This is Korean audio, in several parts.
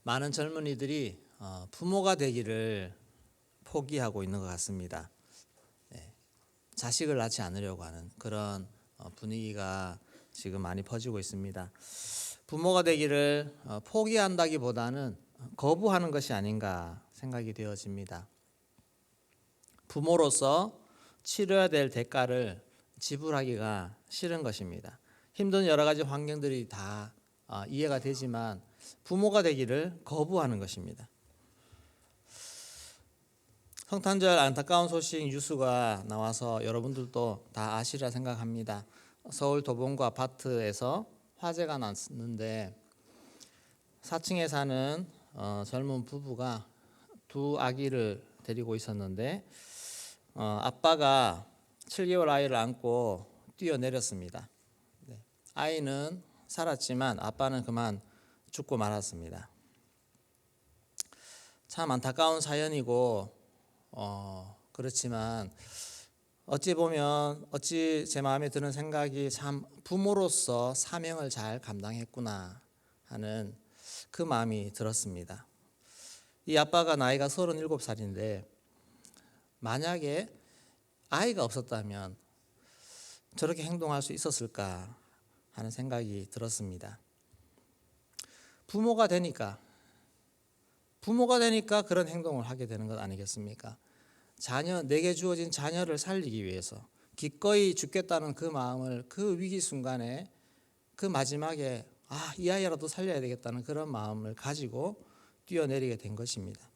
많은 젊은이들이 부모가 되기를 포기하고 있는 것 같습니다. 자식을 낳지 않으려고 하는 그런 분위기가 지금 많이 퍼지고 있습니다. 부모가 되기를 포기한다기보다는 거부하는 것이 아닌가 생각이 되어집니다. 부모로서 치러야 될 대가를 지불하기가 싫은 것입니다. 힘든 여러 가지 환경들이 다 이해가 되지만 부모가 되기를 거부하는 것입니다. 성탄절 안타까운 소식 뉴스가 나와서 여러분들도 다 아시리라 생각합니다. 서울 도봉구 아파트에서 화재가 났는데 4층에 사는 젊은 부부가 두 아기를 데리고 있었는데 아빠가 7개월 아이를 안고 뛰어내렸습니다. 아이는 살았지만 아빠는 그만 죽고 말았습니다. 참 안타까운 사연이고 그렇지만 어찌 제 마음에 드는 생각이 참 부모로서 사명을 잘 감당했구나 하는 그 마음이 들었습니다. 이 아빠가 나이가 37살인데 만약에 아이가 없었다면 저렇게 행동할 수 있었을까 하는 생각이 들었습니다. 부모가 되니까 그런 행동을 하게 되는 것 아니겠습니까? 내게 주어진 자녀를 살리기 위해서 기꺼이 죽겠다는 그 마음을 그 위기 순간에 그 마지막에 이 아이라도 살려야 되겠다는 그런 마음을 가지고 뛰어내리게 된 것입니다.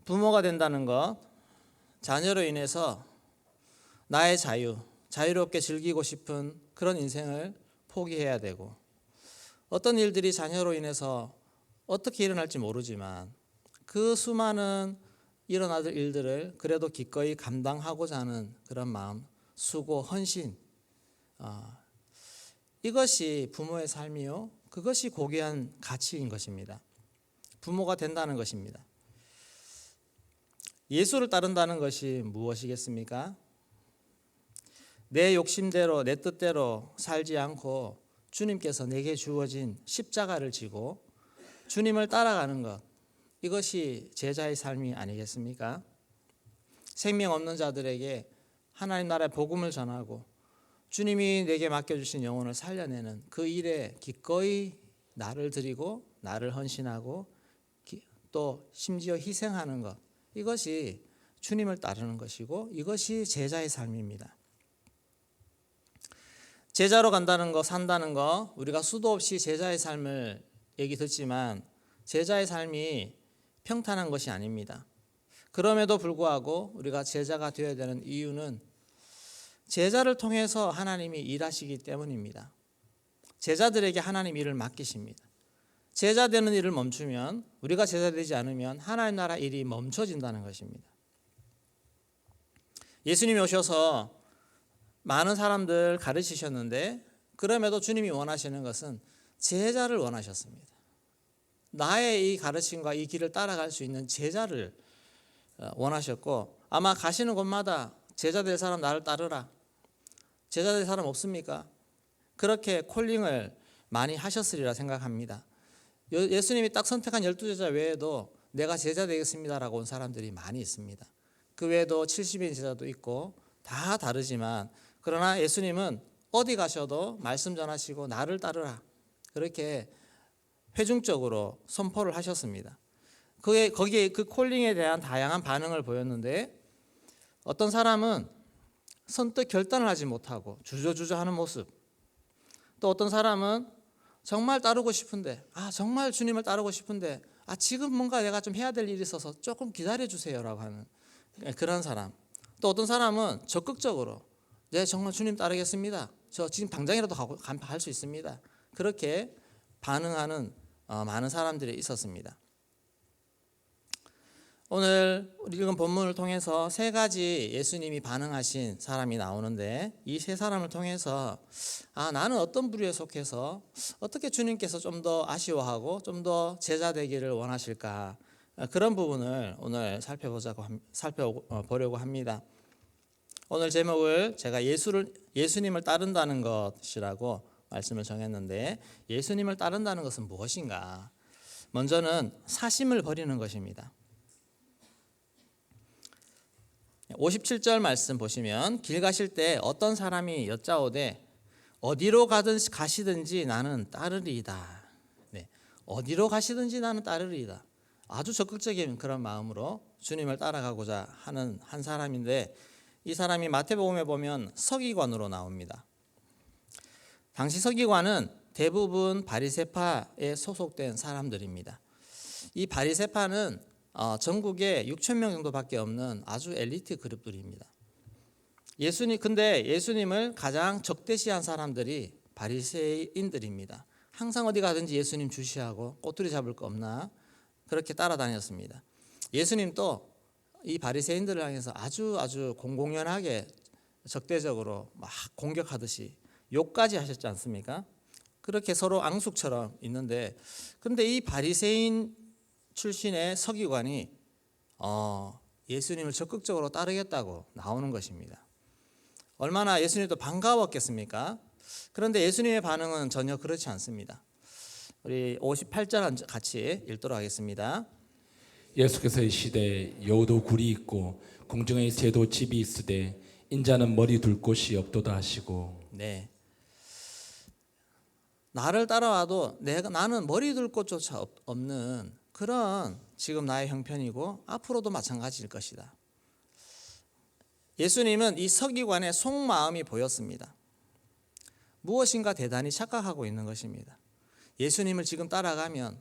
부모가 된다는 것, 자녀로 인해서 나의 자유롭게 즐기고 싶은 그런 인생을 포기해야 되고 어떤 일들이 자녀로 인해서 어떻게 일어날지 모르지만 그 수많은 일어날 일들을 그래도 기꺼이 감당하고자 하는 그런 마음, 수고, 헌신, 이것이 부모의 삶이요, 그것이 고귀한 가치인 것입니다. 부모가 된다는 것입니다. 예수를 따른다는 것이 무엇이겠습니까? 내 욕심대로 내 뜻대로 살지 않고 주님께서 내게 주어진 십자가를 지고 주님을 따라가는 것, 이것이 제자의 삶이 아니겠습니까? 생명 없는 자들에게 하나님 나라의 복음을 전하고 주님이 내게 맡겨주신 영혼을 살려내는 그 일에 기꺼이 나를 드리고 나를 헌신하고 또 심지어 희생하는 것, 이것이 주님을 따르는 것이고 이것이 제자의 삶입니다. 제자로 간다는 거, 산다는 거, 우리가 수도 없이 제자의 삶을 얘기 듣지만 제자의 삶이 평탄한 것이 아닙니다. 그럼에도 불구하고 우리가 제자가 되어야 되는 이유는 제자를 통해서 하나님이 일하시기 때문입니다. 제자들에게 하나님 일을 맡기십니다. 제자 되는 일을 멈추면, 우리가 제자 되지 않으면 하나님 나라 일이 멈춰진다는 것입니다. 예수님이 오셔서 많은 사람들 가르치셨는데 그럼에도 주님이 원하시는 것은 제자를 원하셨습니다. 나의 이 가르침과 이 길을 따라갈 수 있는 제자를 원하셨고, 아마 가시는 곳마다 제자 될 사람 나를 따르라, 제자 될 사람 없습니까? 그렇게 콜링을 많이 하셨으리라 생각합니다. 예수님이 딱 선택한 12제자 외에도 내가 제자 되겠습니다라고 온 사람들이 많이 있습니다. 그 외에도 70인 제자도 있고 다 다르지만, 그러나 예수님은 어디 가셔도 말씀 전하시고 나를 따르라, 그렇게 회중적으로 선포를 하셨습니다. 거기에 그 콜링에 대한 다양한 반응을 보였는데, 어떤 사람은 선뜻 결단을 하지 못하고 주저주저하는 모습, 또 어떤 사람은 정말 따르고 싶은데 정말 주님을 따르고 싶은데 지금 뭔가 내가 좀 해야 될 일이 있어서 조금 기다려주세요라고 하는 그런 사람, 또 어떤 사람은 적극적으로 네, 정말 주님 따르겠습니다, 저 지금 당장이라도 갈 수 있습니다, 그렇게 반응하는 많은 사람들이 있었습니다. 오늘 읽은 본문을 통해서 세 가지 예수님이 반응하신 사람이 나오는데, 이 세 사람을 통해서 나는 어떤 부류에 속해서 어떻게 주님께서 좀 더 아쉬워하고 좀 더 제자 되기를 원하실까, 그런 부분을 오늘 살펴보려고 합니다. 오늘 제목을 제가 예수님을 따른다는 것이라고 말씀을 정했는데 예수님을 따른다는 것은 무엇인가? 먼저는 사심을 버리는 것입니다. 57절 말씀 보시면 길 가실 때 어떤 사람이 여짜오되 어디로 가시든지 나는 따르리이다. 네, 어디로 가시든지 나는 따르리이다. 아주 적극적인 그런 마음으로 주님을 따라가고자 하는 한 사람인데 이 사람이 마태복음에 보면 서기관으로 나옵니다. 당시 서기관은 대부분 바리새파에 소속된 사람들입니다. 이 바리새파는 전국에 6천 명 정도밖에 없는 아주 엘리트 그룹들입니다. 근데 예수님을 가장 적대시한 사람들이 바리새인들입니다. 항상 어디 가든지 예수님 주시하고 꼬투리 잡을 거 없나 그렇게 따라다녔습니다. 예수님도 이 바리새인들을 향해서 아주 공공연하게 적대적으로 막 공격하듯이 욕까지 하셨지 않습니까? 그렇게 서로 앙숙처럼 있는데 근데 이 바리새인 출신의 서기관이 예수님을 적극적으로 따르겠다고 나오는 것입니다. 얼마나 예수님도 반가웠겠습니까? 그런데 예수님의 반응은 전혀 그렇지 않습니다. 우리 58절 같이 읽도록 하겠습니다. 예수께서 이르시되 여우도 굴이 있고 공중의 새도 집이 있으되 인자는 머리 둘 곳이 없도다 하시고. 네, 나를 따라와도 나는 머리 둘 곳조차 없는 그런 지금 나의 형편이고 앞으로도 마찬가지일 것이다. 예수님은 이 서기관의 속마음이 보였습니다. 무엇인가 대단히 착각하고 있는 것입니다. 예수님을 지금 따라가면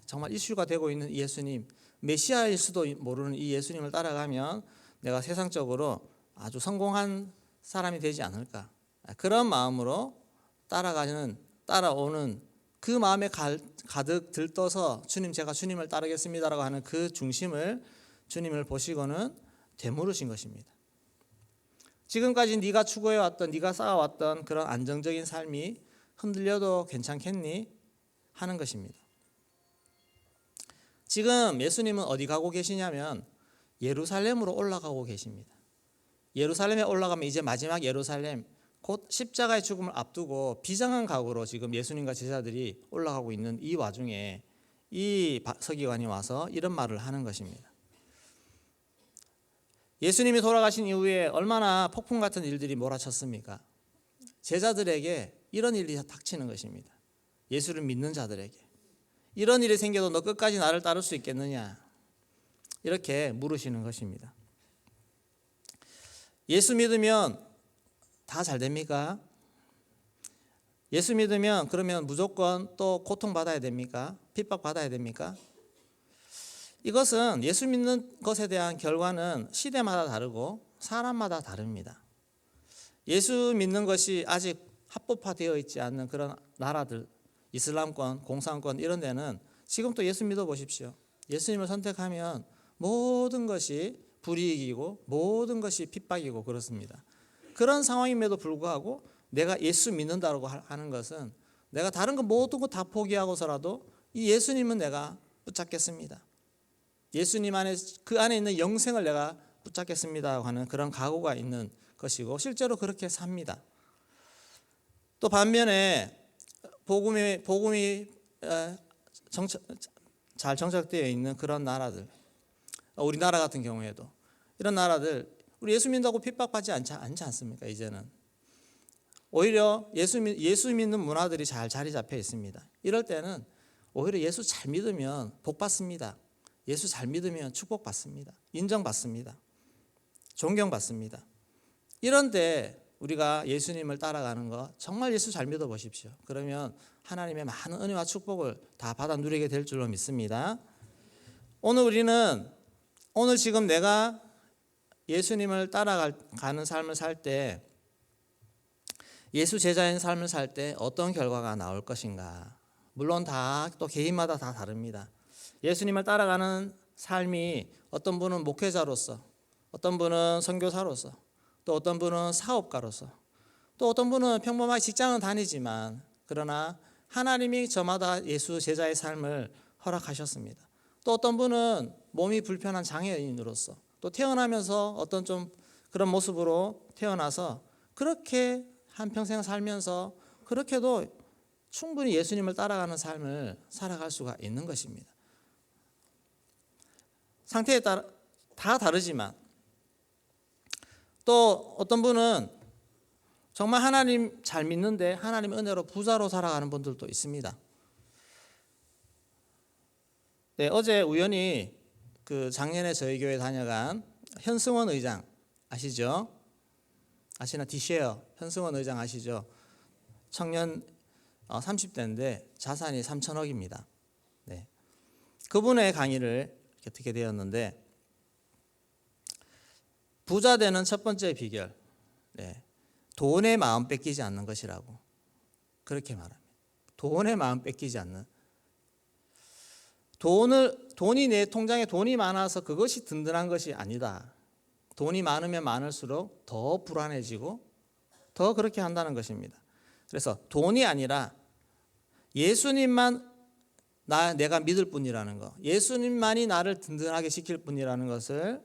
정말 이슈가 되고 있는 이 예수님, 메시아일 수도 모르는 이 예수님을 따라가면 내가 세상적으로 아주 성공한 사람이 되지 않을까. 그런 마음으로 따라오는 그 마음에 가득 들떠서 제가 주님을 따르겠습니다라고 하는 그 중심을 주님을 보시고는 되물으신 것입니다. 지금까지 네가 추구해왔던 네가 쌓아왔던 그런 안정적인 삶이 흔들려도 괜찮겠니? 하는 것입니다. 지금 예수님은 어디 가고 계시냐면 예루살렘으로 올라가고 계십니다. 예루살렘에 올라가면 이제 마지막 예루살렘 곧 십자가의 죽음을 앞두고 비장한 각오로 지금 예수님과 제자들이 올라가고 있는 이 와중에 이 서기관이 와서 이런 말을 하는 것입니다. 예수님이 돌아가신 이후에 얼마나 폭풍 같은 일들이 몰아쳤습니까? 제자들에게 이런 일이 닥치는 것입니다. 예수를 믿는 자들에게 이런 일이 생겨도 너 끝까지 나를 따를 수 있겠느냐 이렇게 물으시는 것입니다. 예수 믿으면 다 잘 됩니까? 예수 믿으면 그러면 무조건 또 고통받아야 됩니까? 핍박받아야 됩니까? 이것은 예수 믿는 것에 대한 결과는 시대마다 다르고 사람마다 다릅니다. 예수 믿는 것이 아직 합법화되어 있지 않는 그런 나라들, 이슬람권, 공산권 이런 데는 지금 또 예수 믿어 보십시오. 예수님을 선택하면 모든 것이 불이익이고 모든 것이 핍박이고 그렇습니다. 그런 상황임에도 불구하고 내가 예수 믿는다고 하는 것은 내가 다른 거 모든 거 다 포기하고서라도 이 예수님은 내가 붙잡겠습니다. 예수님 안에 그 안에 있는 영생을 내가 붙잡겠습니다 하는 그런 각오가 있는 것이고 실제로 그렇게 삽니다. 또 반면에 복음이 잘 정착되어 있는 그런 나라들, 우리나라 같은 경우에도 이런 나라들 우리 예수 믿는다고 핍박받지 않지 않습니까? 이제는 오히려 예수 믿는 문화들이 잘 자리 잡혀 있습니다. 이럴 때는 오히려 예수 잘 믿으면 복 받습니다. 예수 잘 믿으면 축복받습니다. 인정받습니다. 존경받습니다. 이런데 우리가 예수님을 따라가는 거 정말 예수 잘 믿어 보십시오. 그러면 하나님의 많은 은혜와 축복을 다 받아 누리게 될 줄로 믿습니다. 오늘 지금 내가 예수님을 따라가는 삶을 살 때 예수 제자인 삶을 살 때 어떤 결과가 나올 것인가? 물론 다 또 개인마다 다 다릅니다. 예수님을 따라가는 삶이 어떤 분은 목회자로서, 어떤 분은 선교사로서, 또 어떤 분은 사업가로서, 또 어떤 분은 평범하게 직장은 다니지만 그러나 하나님이 저마다 예수 제자의 삶을 허락하셨습니다. 또 어떤 분은 몸이 불편한 장애인으로서 또 태어나면서 어떤 좀 그런 모습으로 태어나서 그렇게 한평생 살면서 그렇게도 충분히 예수님을 따라가는 삶을 살아갈 수가 있는 것입니다. 상태에 따라 다 다르지만 또 어떤 분은 정말 하나님 잘 믿는데 하나님 은혜로 부자로 살아가는 분들도 있습니다. 네, 어제 우연히 그 작년에 저희 교회 다녀간 현승원 의장 아시죠? 아시나? 디쉐어 현승원 의장 아시죠? 청년 30대인데 자산이 3천억입니다. 네. 그분의 강의를 이렇게 듣게 되었는데 부자 되는 첫 번째 비결, 네. 돈의 마음 뺏기지 않는 것이라고 그렇게 말합니다. 돈의 마음 뺏기지 않는. 돈이 내 통장에 돈이 많아서 그것이 든든한 것이 아니다. 돈이 많으면 많을수록 더 불안해지고 더 그렇게 한다는 것입니다. 그래서 돈이 아니라 예수님만 내가 믿을 뿐이라는 것, 예수님만이 나를 든든하게 시킬 뿐이라는 것을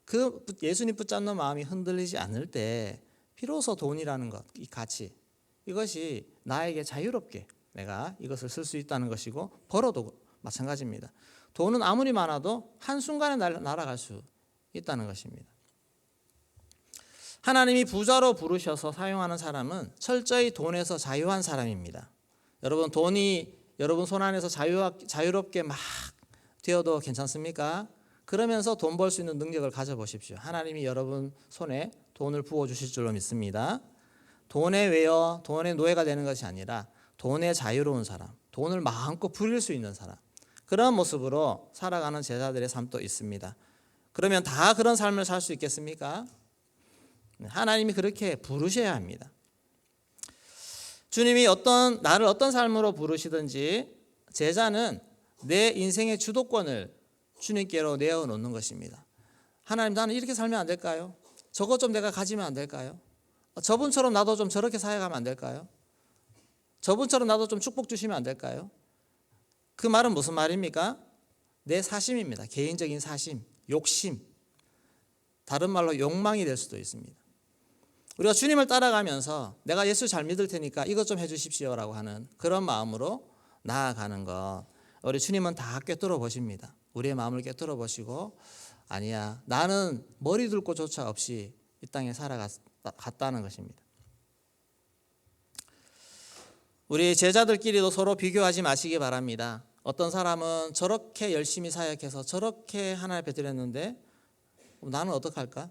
그 예수님 붙잡는 마음이 흔들리지 않을 때 비로소 돈이라는 것, 이 가치, 이것이 나에게 자유롭게 내가 이것을 쓸 수 있다는 것이고 벌어도 마찬가지입니다. 돈은 아무리 많아도 한순간에 날아갈 수 있다는 것입니다. 하나님이 부자로 부르셔서 사용하는 사람은 철저히 돈에서 자유한 사람입니다. 여러분 돈이 여러분 손 안에서 자유롭게 막 되어도 괜찮습니까? 그러면서 돈 벌 수 있는 능력을 가져보십시오. 하나님이 여러분 손에 돈을 부어주실 줄로 믿습니다. 돈에 외여 돈의 노예가 되는 것이 아니라 돈에 자유로운 사람, 돈을 마음껏 부릴 수 있는 사람, 그런 모습으로 살아가는 제자들의 삶도 있습니다. 그러면 다 그런 삶을 살 수 있겠습니까? 하나님이 그렇게 부르셔야 합니다. 주님이 나를 어떤 삶으로 부르시든지 제자는 내 인생의 주도권을 주님께로 내어놓는 것입니다. 하나님, 나는 이렇게 살면 안 될까요? 저것 좀 내가 가지면 안 될까요? 저분처럼 나도 좀 저렇게 살아가면 안 될까요? 저분처럼 나도 좀 축복 주시면 안 될까요? 그 말은 무슨 말입니까? 내 사심입니다. 개인적인 사심, 욕심, 다른 말로 욕망이 될 수도 있습니다. 우리가 주님을 따라가면서 내가 예수 잘 믿을 테니까 이것 좀 해주십시오라고 하는 그런 마음으로 나아가는 것, 우리 주님은 다 꿰뚫어 보십니다. 우리의 마음을 꿰뚫어 보시고 아니야, 나는 머리 둘 곳조차 없이 이 땅에 살아갔다는 것입니다. 우리 제자들끼리도 서로 비교하지 마시기 바랍니다. 어떤 사람은 저렇게 열심히 사역해서 저렇게 하나님 앞에 드렸는데 나는 어떡할까?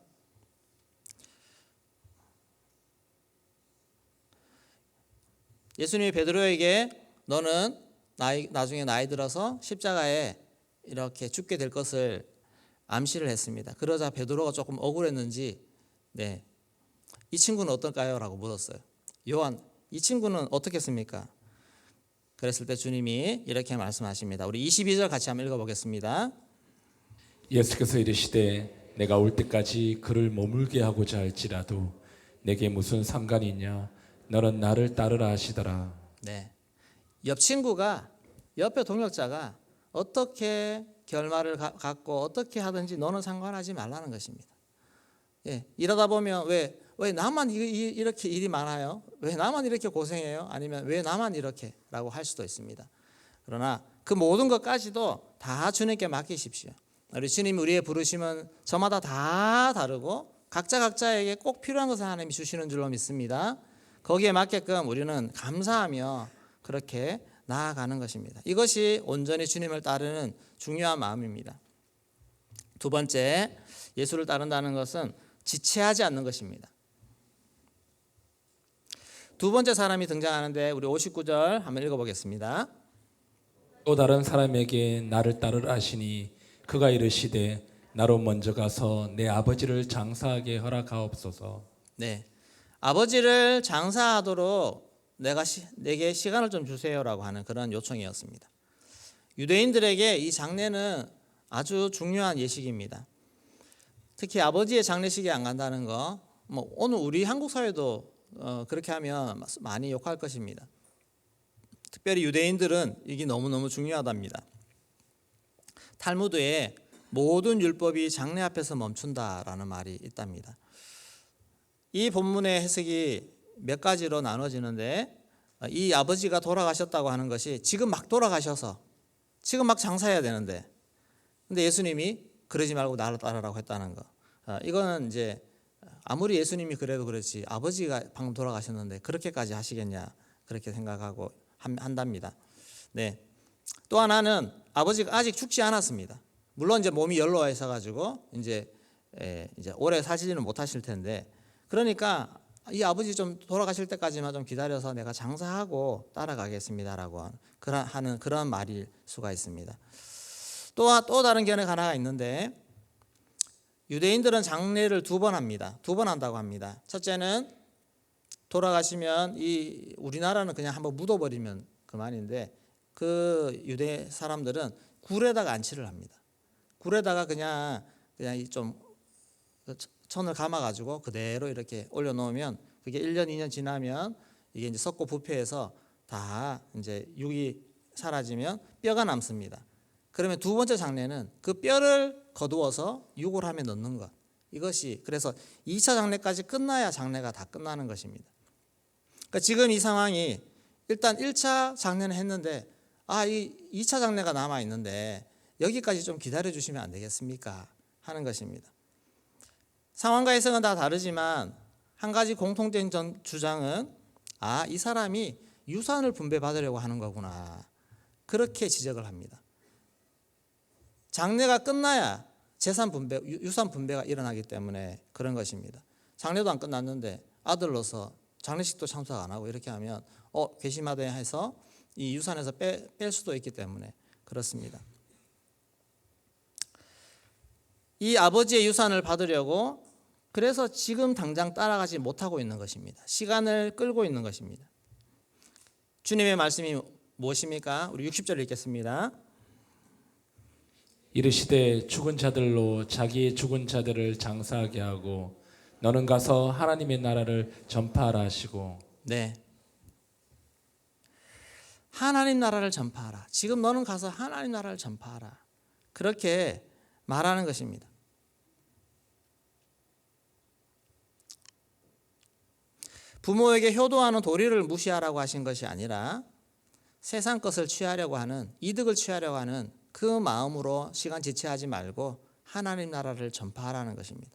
예수님이 베드로에게 너는 나중에 나이 들어서 십자가에 이렇게 죽게 될 것을 암시를 했습니다. 그러자 베드로가 조금 억울했는지 이 친구는 어떨까요? 라고 물었어요. 요한, 이 친구는 어떻겠습니까? 그랬을 때 주님이 이렇게 말씀하십니다. 우리 22절 같이 한번 읽어보겠습니다. 예수께서 이르시되 내가 올 때까지 그를 머물게 하고자 할지라도 내게 무슨 상관이 있냐? 너는 나를 따르라 하시더라. 네, 옆 친구가, 옆에 동역자가 어떻게 결말을 갖고 어떻게 하든지 너는 상관하지 말라는 것입니다. 예, 일하다 보면 왜 나만 이렇게 일이 많아요? 왜 나만 이렇게 고생해요? 아니면 왜 나만 이렇게? 라고 할 수도 있습니다. 그러나 그 모든 것까지도 다 주님께 맡기십시오. 우리 주님이 우리의 부르심은 저마다 다 다르고 각자에게 꼭 필요한 것을 하나님이 주시는 줄로 믿습니다. 거기에 맞게끔 우리는 감사하며 그렇게 나아가는 것입니다. 이것이 온전히 주님을 따르는 중요한 마음입니다. 두 번째, 예수를 따른다는 것은 지체하지 않는 것입니다. 두 번째 사람이 등장하는데 우리 59절 한번 읽어보겠습니다. 또 다른 사람에게 나를 따르라 하시니 그가 이르시되 나로 먼저 가서 내 아버지를 장사하게 허락하옵소서. 네, 아버지를 장사하도록 내게 시간을 좀 주세요라고 하는 그런 요청이었습니다. 유대인들에게 이 장례는 아주 중요한 예식입니다. 특히 아버지의 장례식에 안 간다는 거, 오늘 우리 한국 사회도 그렇게 하면 많이 욕할 것입니다. 특별히 유대인들은 이게 너무너무 중요하답니다. 탈무드에 모든 율법이 장례 앞에서 멈춘다라는 말이 있답니다. 이 본문의 해석이 몇 가지로 나눠지는데 이 아버지가 돌아가셨다고 하는 것이 지금 막 돌아가셔서 지금 막 장사해야 되는데, 근데 예수님이 그러지 말고 나를 따르라고 했다는 거. 이거는 이제 아무리 예수님이 그래도 그렇지 아버지가 방금 돌아가셨는데 그렇게까지 하시겠냐, 그렇게 생각하고 한답니다. 네. 또 하나는 아버지가 아직 죽지 않았습니다. 물론 이제 몸이 연로와 있어 가지고 이제 오래 사시지는 못하실 텐데, 그러니까 이 아버지 좀 돌아가실 때까지만 좀 기다려서 내가 장사하고 따라가겠습니다라고 하는 그런 말일 수가 있습니다. 또 다른 견해 하나가 있는데, 유대인들은 장례를 2번 합니다. 2번 한다고 합니다. 첫째는 돌아가시면 우리나라는 그냥 한번 묻어버리면 그만인데, 그 유대 사람들은 굴에다가 안치를 합니다. 굴에다가 그냥 좀 천을 감아가지고 그대로 이렇게 올려놓으면 그게 1년, 2년 지나면 이게 이제 썩고 부패해서 다 이제 육이 사라지면 뼈가 남습니다. 그러면 2번째 장례는 그 뼈를 거두어서 유골함에 넣는 것. 이것이 그래서 2차 장례까지 끝나야 장례가 다 끝나는 것입니다. 그러니까 지금 이 상황이 일단 1차 장례는 했는데 이 2차 장례가 남아 있는데 여기까지 좀 기다려 주시면 안 되겠습니까? 하는 것입니다. 상황과 해석은 다 다르지만 한 가지 공통된 주장은 이 사람이 유산을 분배받으려고 하는 거구나, 그렇게 지적을 합니다. 장례가 끝나야 유산 분배가 일어나기 때문에 그런 것입니다. 장례도 안 끝났는데 아들로서 장례식도 참석 안 하고 이렇게 하면 괘씸하다 해서 이 유산에서 뺄 수도 있기 때문에 그렇습니다. 이 아버지의 유산을 받으려고 그래서 지금 당장 따라가지 못하고 있는 것입니다. 시간을 끌고 있는 것입니다. 주님의 말씀이 무엇입니까? 우리 60절 읽겠습니다. 이르시되 죽은 자들로 자기의 죽은 자들을 장사하게 하고 너는 가서 하나님의 나라를 전파하라 하시고. 네. 하나님 나라를 전파하라. 지금 너는 가서 하나님 나라를 전파하라. 그렇게 말하는 것입니다. 부모에게 효도하는 도리를 무시하라고 하신 것이 아니라 세상 것을 취하려고 하는, 이득을 취하려고 하는 그 마음으로 시간 지체하지 말고 하나님 나라를 전파하라는 것입니다.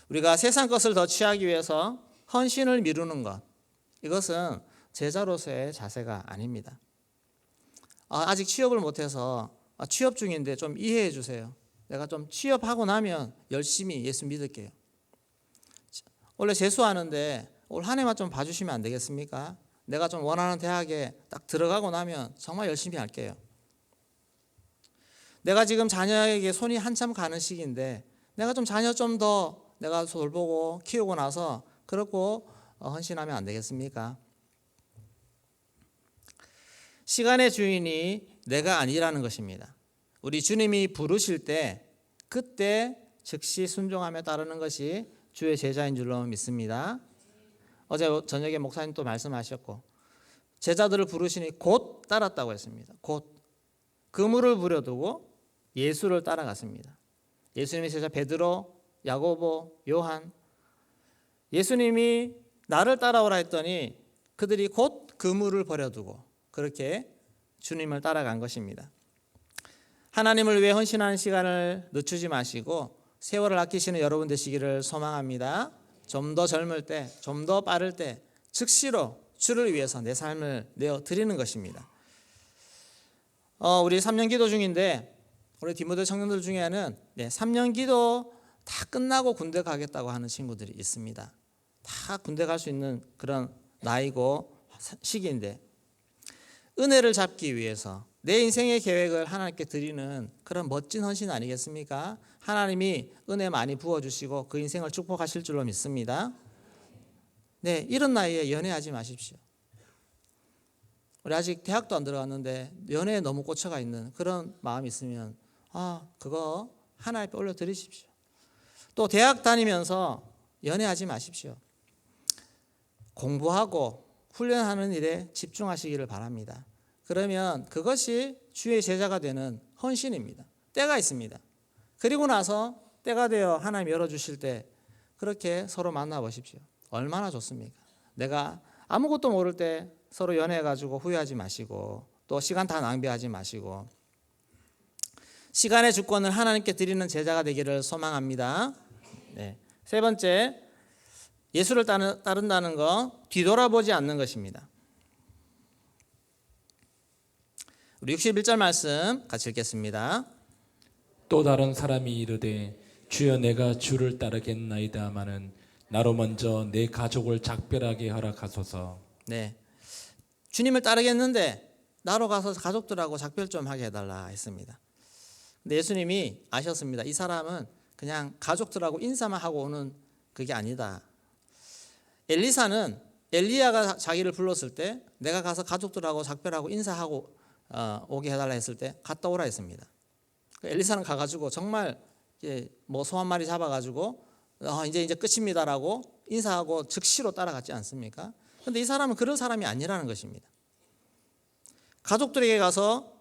우리가 세상 것을 더 취하기 위해서 헌신을 미루는 것, 이것은 제자로서의 자세가 아닙니다. 아직 취업을 못해서 취업 중인데 좀 이해해 주세요. 내가 좀 취업하고 나면 열심히 예수 믿을게요. 원래 재수하는데 올 한 해만 좀 봐주시면 안 되겠습니까? 내가 좀 원하는 대학에 딱 들어가고 나면 정말 열심히 할게요. 내가 지금 자녀에게 손이 한참 가는 시기인데 내가 좀 자녀 좀 더 내가 돌보고 키우고 나서 그렇고 헌신하면 안 되겠습니까? 시간의 주인이 내가 아니라는 것입니다. 우리 주님이 부르실 때 그때 즉시 순종하며 따르는 것이 주의 제자인 줄로 믿습니다. 어제 저녁에 목사님 또 말씀하셨고 제자들을 부르시니 곧 따랐다고 했습니다. 곧 그물을 부려두고 예수를 따라갔습니다. 예수님의 제자 베드로, 야고보, 요한, 예수님이 나를 따라오라 했더니 그들이 곧 그물을 버려두고 그렇게 주님을 따라간 것입니다. 하나님을 위해 헌신하는 시간을 늦추지 마시고 세월을 아끼시는 여러분 되시기를 소망합니다. 좀 더 젊을 때, 좀 더 빠를 때 즉시로 주를 위해서 내 삶을 내어 드리는 것입니다. 우리 3년 기도 중인데 우리 디모데 청년들 중에는 3년 기도 다 끝나고 군대 가겠다고 하는 친구들이 있습니다. 다 군대 갈 수 있는 그런 나이고 시기인데 은혜를 잡기 위해서 내 인생의 계획을 하나님께 드리는 그런 멋진 헌신 아니겠습니까? 하나님이 은혜 많이 부어주시고 그 인생을 축복하실 줄로 믿습니다. 네, 이런 나이에 연애하지 마십시오. 우리 아직 대학도 안 들어갔는데 연애에 너무 꽂혀가 있는 그런 마음이 있으면 그거 하나님께 올려드리십시오. 또 대학 다니면서 연애하지 마십시오. 공부하고 훈련하는 일에 집중하시기를 바랍니다. 그러면 그것이 주의 제자가 되는 헌신입니다. 때가 있습니다. 그리고 나서 때가 되어 하나님 열어주실 때 그렇게 서로 만나보십시오. 얼마나 좋습니까? 내가 아무것도 모를 때 서로 연애해가지고 후회하지 마시고 또 시간 다 낭비하지 마시고 시간의 주권을 하나님께 드리는 제자가 되기를 소망합니다. 네. 세 번째, 예수를 따른다는 거 뒤돌아보지 않는 것입니다. 우리 61절 말씀 같이 읽겠습니다. 또 다른 사람이 이르되 주여 내가 주를 따르겠나이다마는 나로 먼저 내 가족을 작별하게 허락하소서. 네, 주님을 따르겠는데 나로 가서 가족들하고 작별 좀 하게 해달라 했습니다. 근데 예수님이 아셨습니다. 이 사람은 그냥 가족들하고 인사만 하고 오는 그게 아니다. 엘리사는 엘리야가 자기를 불렀을 때 내가 가서 가족들하고 작별하고 인사하고 오게 해달라 했을 때 갔다 오라 했습니다. 엘리사는 가가지고 정말 뭐 소 한 마리 잡아가지고 이제 끝입니다라고 인사하고 즉시로 따라갔지 않습니까? 근데 이 사람은 그런 사람이 아니라는 것입니다. 가족들에게 가서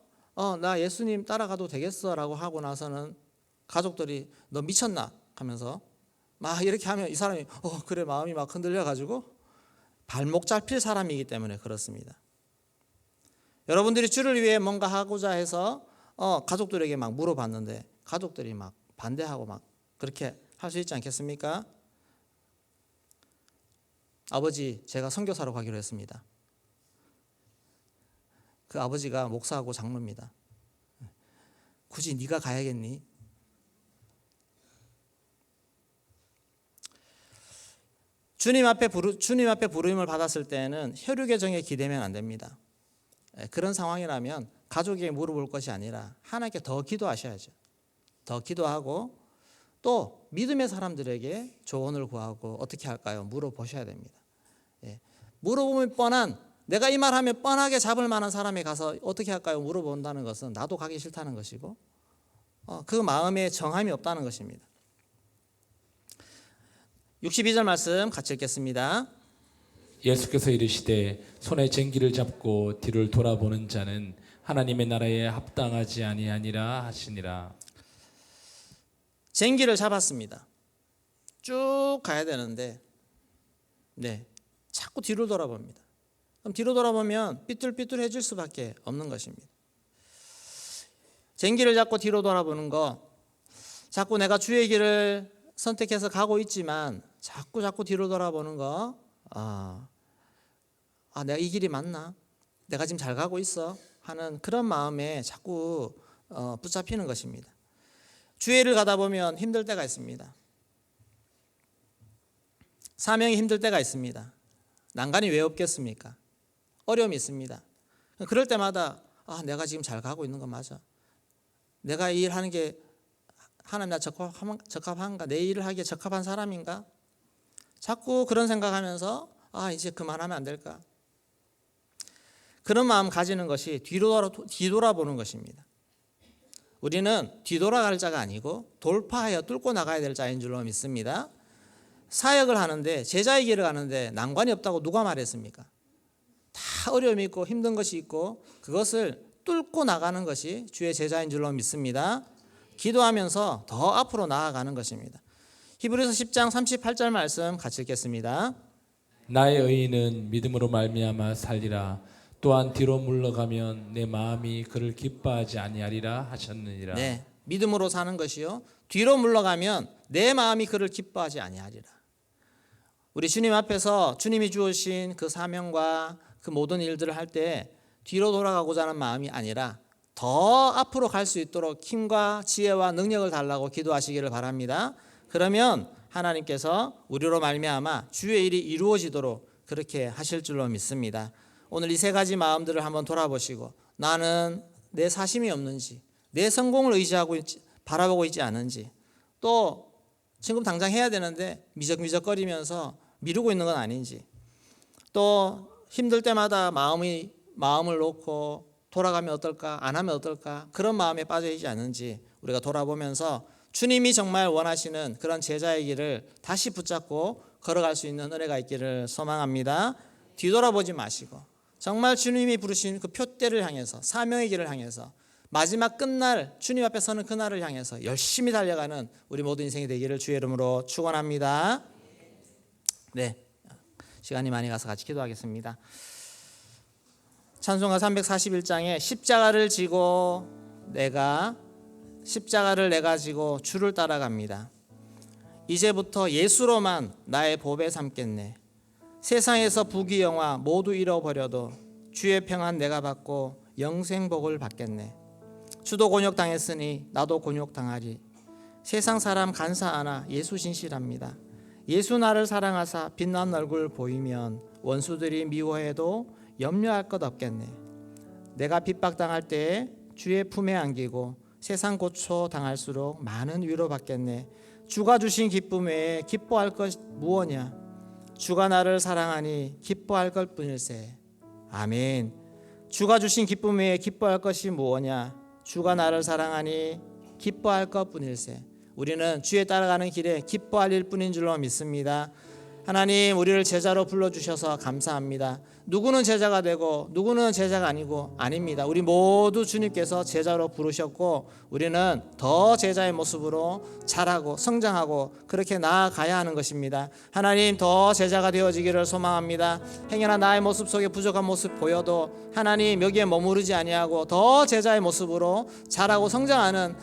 나 예수님 따라가도 되겠어라고 하고 나서는 가족들이 너 미쳤나 하면서 막 이렇게 하면 이 사람이 그래 마음이 막 흔들려 가지고 발목 잡힐 사람이기 때문에 그렇습니다. 여러분들이 주를 위해 뭔가 하고자 해서 가족들에게 막 물어봤는데 가족들이 막 반대하고 막 그렇게 할 수 있지 않겠습니까? 아버지, 제가 선교사로 가기로 했습니다. 그 아버지가 목사하고 장로입니다. 굳이 네가 가야겠니? 주님 앞에 부름을 받았을 때는 혈육의 정에 기대면 안 됩니다. 그런 상황이라면 가족에게 물어볼 것이 아니라 하나님께 더 기도하셔야죠. 더 기도하고 또 믿음의 사람들에게 조언을 구하고 어떻게 할까요? 물어보셔야 됩니다. 물어보면 내가 이 말하면 뻔하게 잡을 만한 사람에 가서 어떻게 할까요? 물어본다는 것은 나도 가기 싫다는 것이고 그 마음에 정함이 없다는 것입니다. 62절 말씀 같이 읽겠습니다. 예수께서 이르시되 손에 쟁기를 잡고 뒤를 돌아보는 자는 하나님의 나라에 합당하지 아니하니라 하시니라. 쟁기를 잡았습니다. 쭉 가야 되는데 자꾸 뒤로 돌아봅니다. 그럼 뒤로 돌아보면 삐뚤삐뚤해질 수밖에 없는 것입니다. 쟁기를 잡고 뒤로 돌아보는 거, 자꾸 내가 주의 길을 선택해서 가고 있지만 자꾸 뒤로 돌아보는 거, 내가 이 길이 맞나? 내가 지금 잘 가고 있어? 하는 그런 마음에 자꾸 붙잡히는 것입니다. 주의 일을 가다 보면 힘들 때가 있습니다. 사명이 힘들 때가 있습니다. 난관이 왜 없겠습니까? 어려움이 있습니다. 그럴 때마다 내가 지금 잘 가고 있는 거 맞아? 내가 이 일 하는 게 하나님 나 적합한가? 내 일을 하기에 적합한 사람인가? 자꾸 그런 생각하면서 이제 그만하면 안 될까? 그런 마음 가지는 것이 뒤돌아보는 것입니다. 우리는 뒤돌아갈 자가 아니고 돌파하여 뚫고 나가야 될 자인 줄로 믿습니다. 사역을 하는데 제자의 길을 가는데 난관이 없다고 누가 말했습니까? 다 어려움이 있고 힘든 것이 있고 그것을 뚫고 나가는 것이 주의 제자인 줄로 믿습니다. 기도하면서 더 앞으로 나아가는 것입니다. 히브리서 10장 38절 말씀 같이 읽겠습니다. 나의 의인은 믿음으로 말미암아 살리라. 또한 뒤로 물러가면 내 마음이 그를 기뻐하지 아니하리라 하셨느니라. 네, 믿음으로 사는 것이요. 뒤로 물러가면 내 마음이 그를 기뻐하지 아니하리라. 우리 주님 앞에서 주님이 주신 그 사명과 그 모든 일들을 할 때 뒤로 돌아가고자 하는 마음이 아니라 더 앞으로 갈 수 있도록 힘과 지혜와 능력을 달라고 기도하시기를 바랍니다. 그러면 하나님께서 우리로 말미암아 주의 일이 이루어지도록 그렇게 하실 줄로 믿습니다. 오늘 이 세 가지 마음들을 한번 돌아보시고 나는 내 사심이 없는지, 내 성공을 바라보고 있지 않은지, 또 지금 당장 해야 되는데 미적미적거리면서 미루고 있는 건 아닌지, 또 힘들 때마다 마음을 놓고 돌아가면 어떨까, 안 하면 어떨까, 그런 마음에 빠져 있지 않은지 우리가 돌아보면서 주님이 정말 원하시는 그런 제자의 길을 다시 붙잡고 걸어갈 수 있는 은혜가 있기를 소망합니다. 뒤돌아보지 마시고 정말 주님이 부르신 그 표대를 향해서, 사명의 길을 향해서, 마지막 끝날 주님 앞에 서는 그날을 향해서 열심히 달려가는 우리 모든 인생이 되기를 주의 이름으로 축원합니다. 네, 시간이 많이 가서 같이 기도하겠습니다. 찬송가 341장에 십자가를 지고 내가 지고 주를 따라갑니다. 이제부터 예수로만 나의 보배 삼겠네. 세상에서 부귀영화 모두 잃어버려도 주의 평안 내가 받고 영생복을 받겠네. 주도 곤욕당했으니 나도 곤욕당하리. 세상 사람 간사하나 예수 진실합니다. 예수 나를 사랑하사 빛난 얼굴 보이면 원수들이 미워해도 염려할 것 없겠네. 내가 핍박당할 때에 주의 품에 안기고 세상 고초 당할수록 많은 위로받겠네. 주가 주신 기쁨 외에 기뻐할 것 무엇냐. 주가 나를 사랑하니 기뻐할 것 뿐일세. 아멘. 주가 주신 기쁨 외에 기뻐할 것이 무엇냐. 주가 나를 사랑하니 기뻐할 것 뿐일세. 우리는 주에 따라가는 길에 기뻐할 일 뿐인 줄로 믿습니다. 하나님, 우리를 제자로 불러주셔서 감사합니다. 누구는 제자가 되고 누구는 제자가 아니고 아닙니다. 우리 모두 주님께서 제자로 부르셨고 우리는 더 제자의 모습으로 자라고 성장하고 그렇게 나아가야 하는 것입니다. 하나님, 더 제자가 되어지기를 소망합니다. 행여나 나의 모습 속에 부족한 모습 보여도 하나님 여기에 머무르지 아니하고 더 제자의 모습으로 자라고 성장하는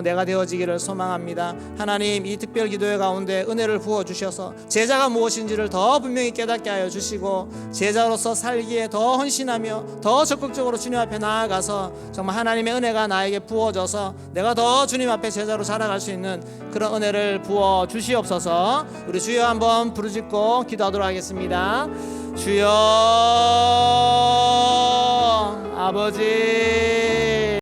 내가 되어지기를 소망합니다. 하나님, 이 특별 기도회 가운데 은혜를 부어주셔서 제자가 무엇인지를 더 분명히 깨닫게 하여 주시고 제자로서 살기에 더 헌신하며 더 적극적으로 주님 앞에 나아가서 정말 하나님의 은혜가 나에게 부어져서 내가 더 주님 앞에 제자로 자라갈 수 있는 그런 은혜를 부어 주시옵소서. 우리 주여 한번 부르짖고 기도하도록 하겠습니다. 주여, 아버지